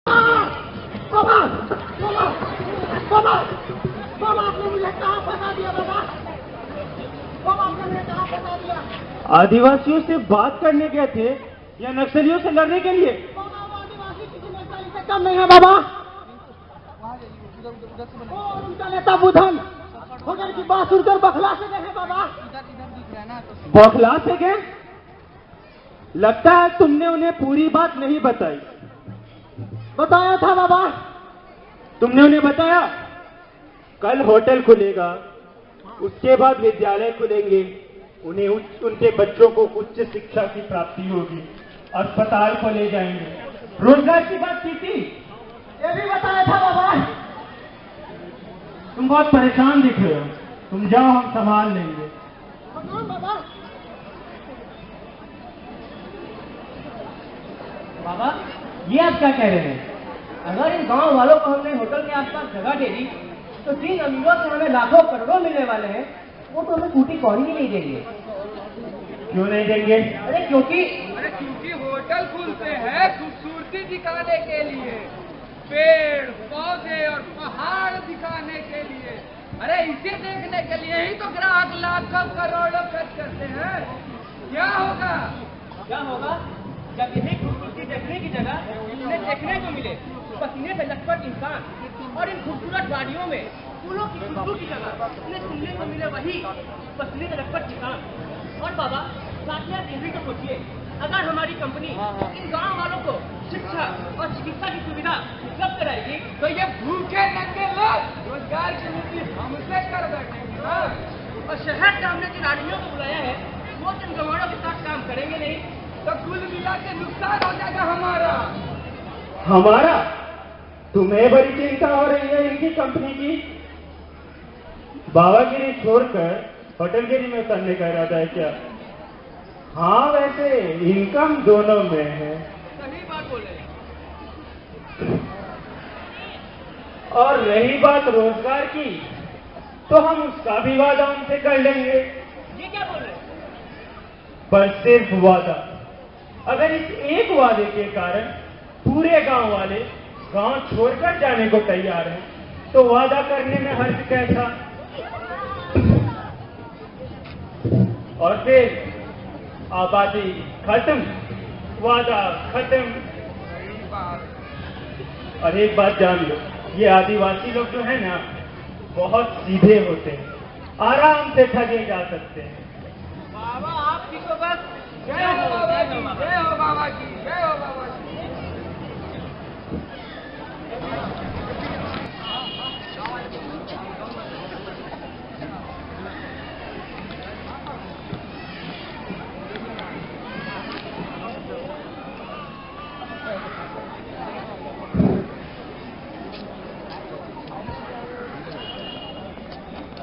बाबा बाबा बाबा बाबा आपने मुझे कहाँ फंसा दिया बाबा बाबा आपने मुझे कहाँ फंसा दिया। आदिवासियों से बात करने गए थे या नक्सलियों से लड़ने के लिए? बाबा वो आदिवासी किसी नक्सली से कम नहीं है बाबा। और उनका नेता बुधन होटल की बात सुनकर बखला से गए बाबा। बौखला से गए? लगता है तुमने उन्हें पूरी बात नहीं बताई। बताया था बाबा। तुमने उन्हें बताया कल होटल खुलेगा, उसके बाद विद्यालय खुलेंगे, उन्हें उनके बच्चों को उच्च शिक्षा की प्राप्ति होगी, अस्पताल को ले जाएंगे, रोजगार की बात की थी। ये भी बताया था बाबा। तुम बहुत परेशान दिख रहे हो, तुम जाओ, हम संभाल लेंगे। बाबा बाबा ये आप क्या कह रहे हैं? अगर इन गांव वालों को हमने होटल के आसपास जगह दे दी तो 3 अमीरों से हमें लाखों करोड़ों मिलने वाले हैं, वो तो हमें टूटी कौड़ी ही नहीं देंगे। क्यों नहीं देंगे? अरे क्योंकि होटल खुलते हैं खूबसूरती दिखाने के लिए, पेड़ पौधे और पहाड़ दिखाने के लिए। अरे इसे देखने के लिए ही तो ग्राहक लाखों करोड़ों खर्च करते हैं। क्या होगा जब यही खूबसूरती देखने की जगह उन्हें देखने को मिले पसीने से लथपथ इंसान और इन खूबसूरत गाड़ियों में फूलों की खुशबू की जगह उन्हें सुनने को मिले वही पसीने से लथपथ किसान। और बाबा साथ में ये भी तो सोचिए, अगर हमारी कंपनी इन गांव वालों को शिक्षा और चिकित्सा की सुविधा उपलब्ध कराएगी तो ये भूखे नंगे लोग रोजगार की नीति हमसे कर बैठेंगे। और शहर से हमने जिन आदमियों को बुलाया है वो जिन गंवारों के साथ काम करेंगे नहीं तो कुल मिला के नुकसान हो जाएगा हमारा? तुम्हें बड़ी चिंता हो रही है इनकी कंपनी की? बाबागिरी छोड़कर होटलगिरी में उतरने का इरादा है क्या? हाँ, वैसे इनकम दोनों में है। सही बात बोले। और रही बात रोजगार की, तो हम उसका भी वादा उनसे कर लेंगे। ये क्या बोल रहे? पर सिर्फ वादा। अगर इस एक वादे के कारण पूरे गांव वाले गांव छोड़कर जाने को तैयार हैं, तो वादा करने में हर्ज कैसा? और फिर आबादी खत्म, वादा खत्म। और एक बात जान लो, ये आदिवासी लोग जो है ना, बहुत सीधे होते हैं, आराम से ठगे जा सकते हैं। बाबा आपकी तो बस जय हो बाबा की, जय हो बाबा की, जय हो बाबा की।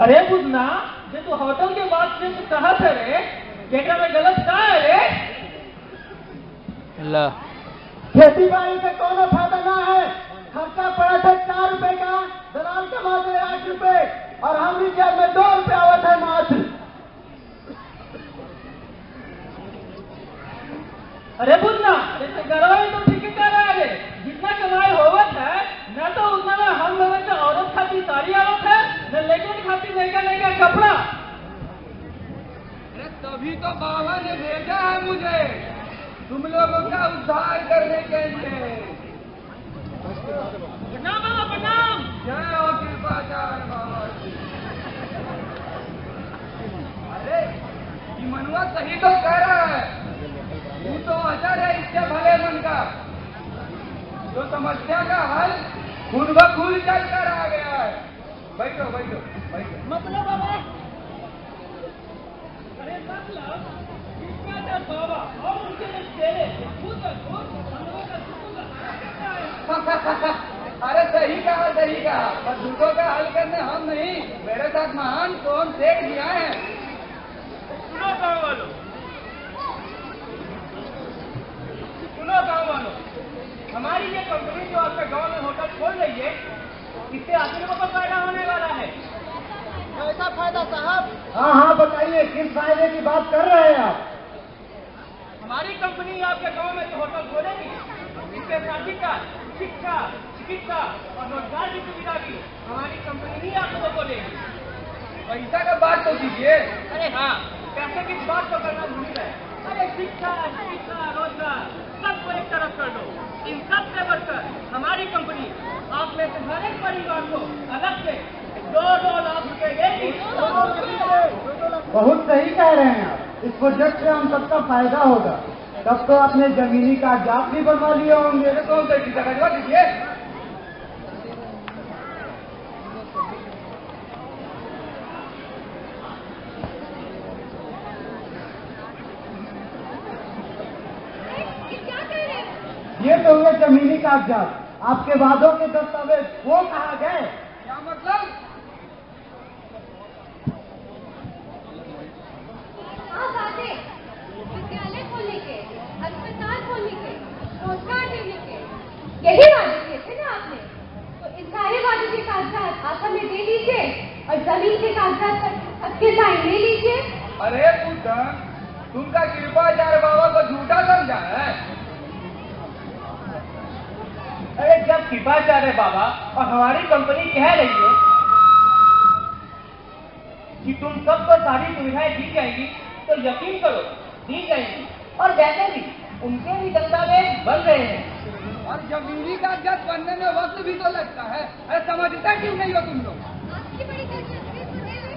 अरे बुधना, जे तू होटल के बाद से तू कहा था रे, क्या में गलत कहा है रे? खेती बाड़ी से कोनो फायदा ना है। खर्चा पड़ा था 4 रुपए का, दलाल कमाते 8 रुपए और हमारी जेब में 2 रुपए आवत है मात्र। अरे बुधना, जैसे गरवाई तो ठीक ही कर रहा है। जितना कमाई होवत है न तो उतना में हम लोगों से औरत खाती साड़ी आवत है, न लेकिन खाती महंगा कपड़ा। अरे तभी तो बाबा ने भेजा है मुझे तुम लोगों का उद्धार करने के लिए। प्रणाम बाबा, प्रणाम। जय हो कृपाचार्य बाबा की। अरे ये मनुआ सही तो कह रहा है, तू तो अजर है इसके भले मन का। जो समस्या का हल खुद ब खुद चल कर आ गया है। बैठो बैठो बैठो। मतलब बाबा? अरे मतलब बाबा और उनके चेहरे खुद हम लोगों का अरे सही कहा। पर दुखों का हल करने हम नहीं, मेरे साथ महान कौन सेठ भी आए हैं। सुनो गाँव वालों, हमारी ये कंपनी जो आपके गांव में होटल खोल रही है, इससे आप लोगों को फायदा होने वाला है। कैसा फायदा साहब? हाँ, बताइए, किस फायदे की बात कर रहे हैं आप? हमारी कंपनी आपके गांव में जो होटल खोलेगी, इसके साथ ही का शिक्षा, चिकित्सा और रोजगार की सुविधा भी हमारी कंपनी ही आप लोगों को देगी। पैसा का बात तो कीजिए। अरे हाँ, पैसे की बात तो करना भूल गए। अरे शिक्षा, चिकित्सा, रोजगार सबको एक तरफ कर दो। इन सब से बढ़कर हमारी कंपनी आप में से हर एक परिवार को अलग से 2-2 लाख रुपए देगी। बहुत सही कह रहे हैं आप। इस प्रोजेक्ट से हम सबका फायदा होगा। तब तो आपने जमीनी कागजात भी बनवा लिए होंगे। कौन सा किसी का दीजिए। ये तो हुए जमीनी कागजात। आपके वादों के दस्तावेज वो कहाँ गए? क्या मतलब? विद्यालय खोलने के, अस्पताल खोलने के, रोजगार देने के, यही वादे किए थे ना आपने। तो इन सारे वादों के कागजात आप हमें दे दीजिए और जमीन के कागजात पर सबके साइन ले लीजिए। अरे पुत्र, तुमका कृपाचार्य बाबा को झूठा समझा है। अरे जब कृपाचार्य बाबा और हमारी कंपनी कह रही है कि तुम सबको सारी सुविधाएं दी जाएंगी, तो यकीन करो दी जाएंगी। और वैसे भी उनके भी दस्तावेज बन रहे हैं। और जमीनी कागजात बनने में वक्त भी तो लगता है। अरे समझता क्यों नहीं हो तुम लोग? आपकी बड़ी दिलचस्पी सुने हुए।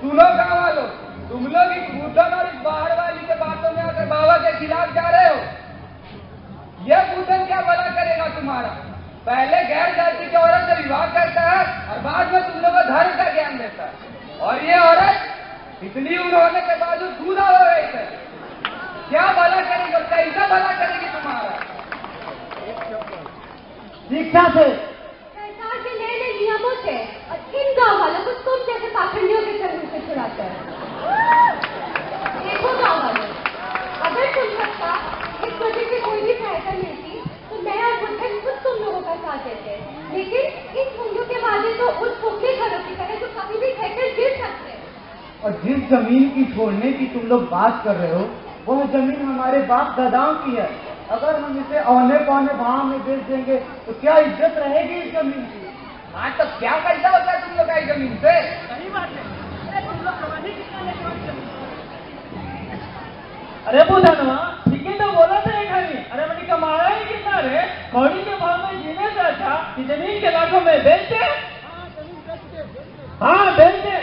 सुनो गाँव वालों, तुम लोग इस कूटन और इस बाहर वाली के बातों में आकर बाबा के खिलाफ जा रहे हो। यह कूटन क्या भला करेगा तुम्हारा? पहले गैर जाति की औरत से विवाह करता है और बाद में तुम लोग को धर्म का ज्ञान देता है। और ये औरत इतनी उम्र होने के बावजूद दूधा हो रही है। क्या भला करेगी और कैसा भला करेगी तुम्हारा? शिक्षा से, सरकार के नए नए नियमों से और इन गाँव वालों को तुम जैसे पाखंडियों के चंगुल से छुड़ाता है। देखो गाँव वालों, अगर तुम सबका इस प्रोजेक्ट से कोई भी सहायता मिलती तो मैं और बुद्धन खुद तुम लोगों का साथ देते। लेकिन इन भूमियों के वादे तो उस फुकरे घरों की तरह जो कभी भी कहकर गिर सकते। और जिस जमीन की छोड़ने की तुम लोग बात कर रहे हो, वह जमीन हमारे बाप दादाओं की है। अगर हम इसे औने पौने भाव में बेच देंगे तो क्या इज्जत रहेगी इस जमीन की? हाँ तो क्या पैसा होता है तुम लोग का इस जमीन से? सही बात है। अरे तुम लोग कमाने कितना लेके आए? अरे बुधनवा ठीक है तो बोला था एक आदमी। अरे मैंने कमाया ही कितना रे? कौड़ी के भाव में जीने से अच्छा कि जमीन के लाखों में बेच दे। हाँ बेच दे।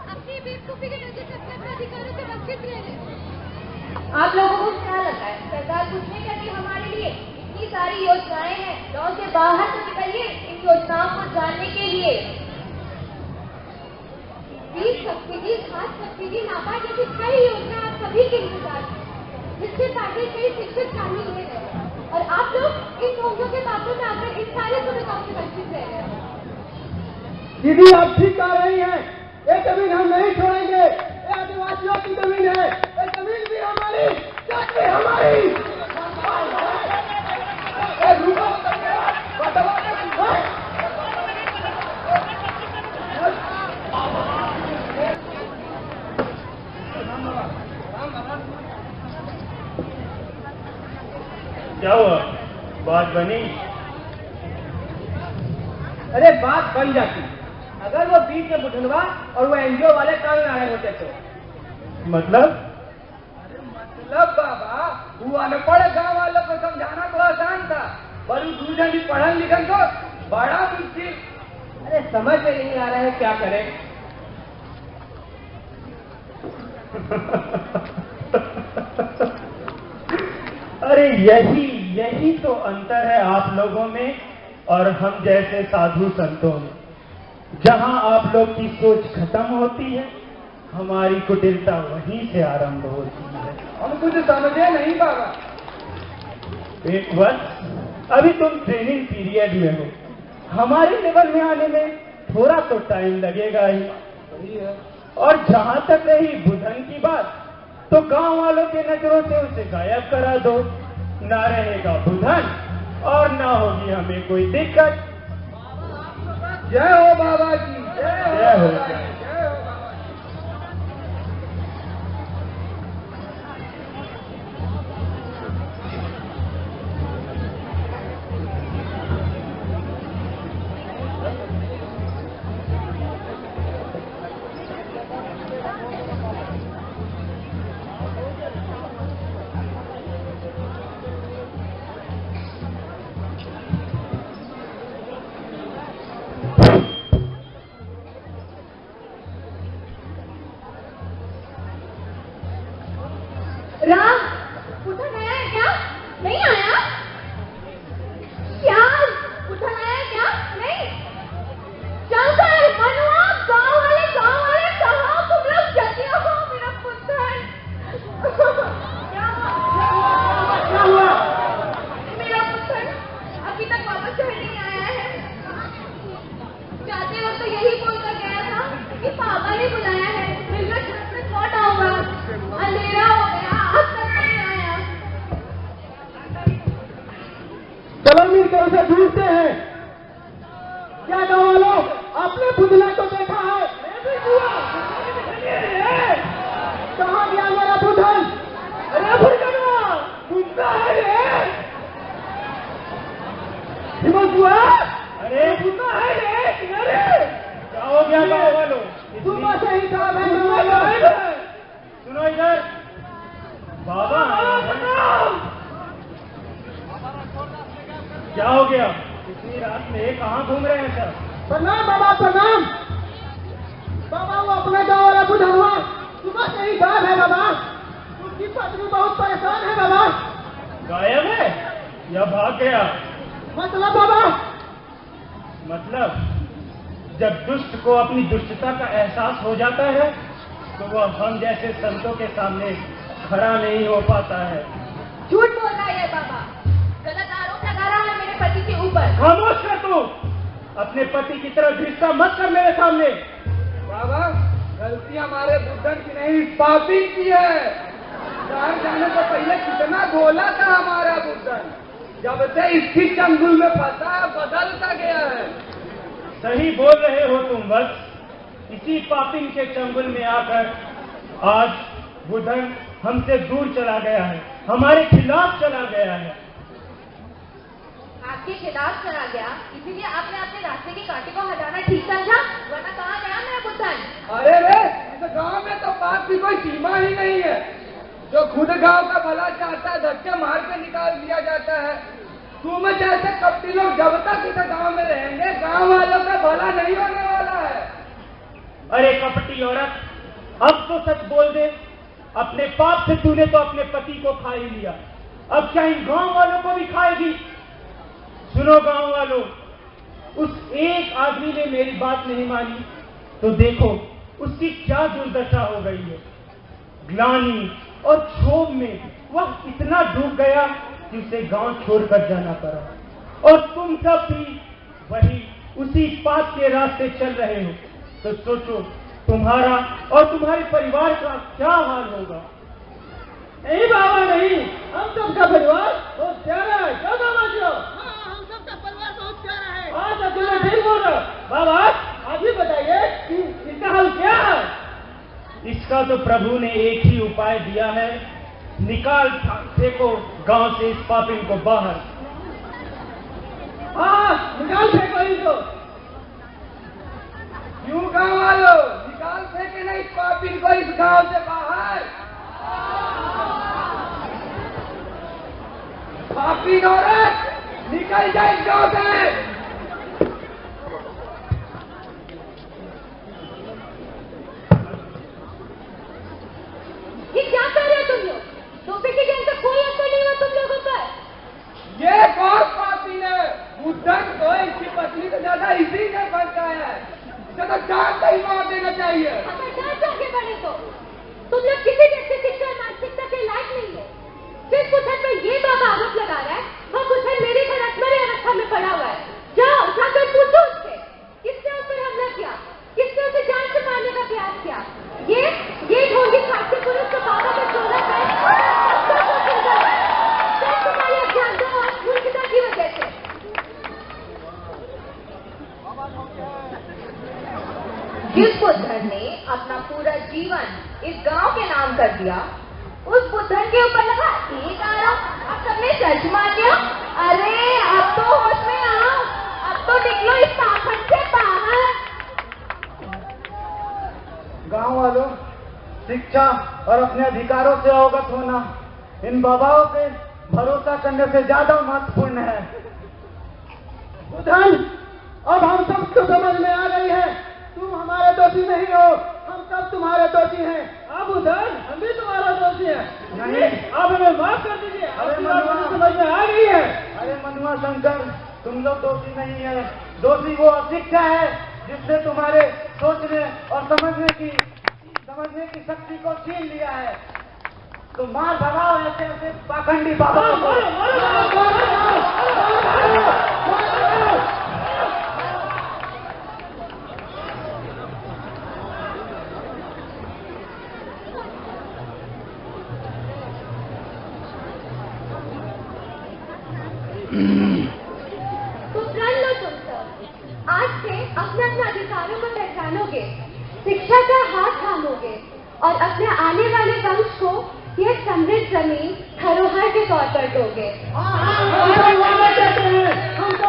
अपनी बेवकूफी के नजर से अपने अधिकारों से वंचित रह रहे। आप लोगों को क्या लगता है सरकार कुछ नहीं करती हमारे लिए? इतनी सारी योजनाएं हैं, गाँव से बाहर तो निकलिए इन योजनाओं को जानने के लिए। बीज सब्सिडी, खाद सब्सिडी, नाबार्ड जैसी कई योजना आप सभी के इंतजार हैं, जिससे ताकि कई शिक्षित शामिल ले रहे हैं और आप लोग इन भोगियों के बातों में आकर इन सारे सुविधाओं से वंचित रह रहे हैं। दीदी आप ठीक कह रही हैं। ये जमीन हम नहीं छोड़ेंगे। ये आदिवासियों की जमीन है। ये जमीन भी हमारी, जात भी हमारी। ये रुको, क्या हुआ? बात बनी? अरे बात बन जाती अगर वो बीच में बुढ़नवा और वो एनजीओ वाले कान आ रहे होते तो। मतलब? मतलब बाबा, वो अनपढ़ गाँव वालों को समझाना तो आसान था, पर उस दूसरे भी पढ़ल लिखल को बड़ा मुश्किल। अरे समझ में नहीं आ रहा है क्या करें। अरे यही तो अंतर है आप लोगों में और हम जैसे साधु संतों में। जहां आप लोग की सोच खत्म होती है, हमारी कुटिलता वहीं से आरंभ होती है। हम कुछ समझे नहीं बाबा। एक वर्ष अभी तुम ट्रेनिंग पीरियड में हो, हमारे लेवल में आने में थोड़ा तो टाइम लगेगा ही। और जहां तक रही बुधन की बात, तो गांव वालों के नजरों से उसे गायब करा दो। ना रहेगा बुधन और ना होगी हमें कोई दिक्कत। जय हो बाबा की, जय हो, जय हो। जय हो बाबा। बुद्धन आया है क्या? नहीं आया? श्याम, बुद्धन आया है क्या? नहीं। शंकर, मनुआ, गाँव वाले कहाँ तुम लोग जल्दी हो, मेरा बुद्धन। क्या हुआ? मेरा बुद्धन अभी तक वापस घर नहीं आया है। जाते वक्त तो यही बोलकर गया था कि पापा ने बुलाया है, रेलवे स्टेशन लौट आऊंगा। अंधेरा हो गया, अब तक नहीं आया। चलो मिलकर उसे ढूंढते हैं। क्या गाँव वालों, आपने बुधला को देखा है? कहाँ गया मेरा बुधन? अरे बुधना, बुधना है रे। हिम्मत हुआ? अरे बुधना है रे, किनारे। क्या हो गया गाँव वालों? सुबह से ही काम है। सुनो इधर, बाबा क्या हो गया? इतनी रात में कहाँ घूम रहे हैं सर? प्रणाम बाबा, प्रणाम। बाबा वो अपना गाँव वाला बुधन हुआ, सुबह से ही गायब है बाबा। उसकी पत्नी बहुत परेशान है बाबा। गायब है या भाग गया? मतलब बाबा? मतलब जब दुष्ट को अपनी दुष्टता का एहसास हो जाता है तो वह हम जैसे संतों के सामने खड़ा नहीं हो पाता है। झूठ बोल रहा है बाबा, गलत आरोप लगा रहा है मेरे पति के ऊपर। खामोश कर तू, अपने पति की तरफ घृष्टा मत कर मेरे सामने। बाबा, गलती हमारे बुद्धन की नहीं, पापी की है। शहर जाने से पहले कितना भोला था हमारा बुद्धन, जब से इसकी चंगुल में फंसा है बदलता गया है। सही बोल रहे हो तुम बस। इसी पापिन के चंगुल में आकर आज बुधन हमसे दूर चला गया है, हमारे खिलाफ चला गया है। आपके खिलाफ चला गया, इसीलिए आपने अपने रास्ते के कांटे को हटाना ठीक समझा, वरना कहाँ गया मेरा बुद्धन? अरे रे, इस गांव में तो बात की कोई सीमा ही नहीं है। जो खुद गांव का भला चाहता है धक्के मार के निकाल दिया जाता है। तुम जैसे कपटी लोग जब तक इस गांव में रहेंगे, गांव वालों का भला नहीं होने वाला है। अरे कपटी औरत, अब तो सच बोल दे। अपने पाप से तूने तो अपने पति को खा ही लिया, अब क्या इन गांव वालों को भी खाएगी? सुनो गांव वालों, उस एक आदमी ने मेरी बात नहीं मानी तो देखो उसकी क्या दुर्दशा हो गई है। ग्लानि और क्षोभ में वह इतना डूब गया कि उसे गांव छोड़कर जाना पड़ा। और तुम सब भी वही उसी पाप के रास्ते चल रहे हो, तो सोचो तुम्हारा और तुम्हारे परिवार का क्या हाल होगा। नहीं बाबा नहीं, हम सबका परिवार बहुत प्यारा है। क्या बाबा जी? हम सबका परिवार बहुत प्यारा है। हाँ तो तुम्हें ठीक बोल रहे हो। बाबा आप ही बताइए कि इसका हल क्या है? इसका तो प्रभु ने एक ही उपाय दिया है, निकाल फेंको गांव से इस पापिन को बाहर। हाँ, निकाल फेंको इनको। क्यों गांव वालों, निकाल फेंके नहीं पापिन को इस गांव से बाहर? पापी औरत, निकल जाए इस गांव से। ये क्या कर रहे हो तुम लोग? टोपी के जैसे कोई असर नहीं हुआ तुम लोगों पर। ये कौन पापी है? बुद्धन को इसकी पत्नी से ज्यादा इसी ने बचाया है। इसे तो जान से ही मार देना चाहिए। अगर जान से आगे बढ़े तो तुम लोग किसी जैसे शिक्षा और मानसिकता के लायक नहीं है। जिस बुद्धन पर ये बाबा आरोप लगा रहा है, वह बुद्धन मेरे घर अत्मरे अवस्था में पड़ा हुआ है। जाओ जाकर पूछो उससे, किसने उस पर हमला किया, किसने उसे जान से मारने का प्रयास किया। ये ढोंगी खाते पुरुष को बाबा का चोला है, तुम्हारी अज्ञानता और मूर्खता की वजह से। जिस बुद्धन ने अपना पूरा जीवन इस गांव के नाम कर दिया, उस बुद्धन के ऊपर लगा एक आरोप, अब सबने सच मान लिया। अरे अब तो होश में आओ, अब तो निकलो इस पाखंड से बाहर। गांव वालों, शिक्षा और अपने अधिकारों से अवगत होना इन बाबाओं पे भरोसा करने से ज्यादा महत्वपूर्ण है। बुधन, अब हम सबको समझ में आ गई है, तुम हमारे दोषी नहीं हो, हम सब तुम्हारे दोषी हैं। अब उधर हम भी तुम्हारा दोषी है। नहीं, आप हमें माफ कर दीजिए। अरे आपकी बात मनुआ, मुझे समझ में आ गई है। अरे मनुआ शंकर, तुम लोग दोषी नहीं है। दोषी वो अशिक्षा है जिसने तुम्हारे सोचने और समझने की शक्ति को छीन लिया है। तो मार भगाओ ऐसे ऐसे पाखंडी बाबा को। तो प्रण लो तुम सब। आज से अपने अपने अधिकारों को पहचानोगे, शिक्षा का हाथ थामोगे और अपने आने वाले वंश को यह समृद्ध जमीन धरोहर के तौर पर दोगे। हम तो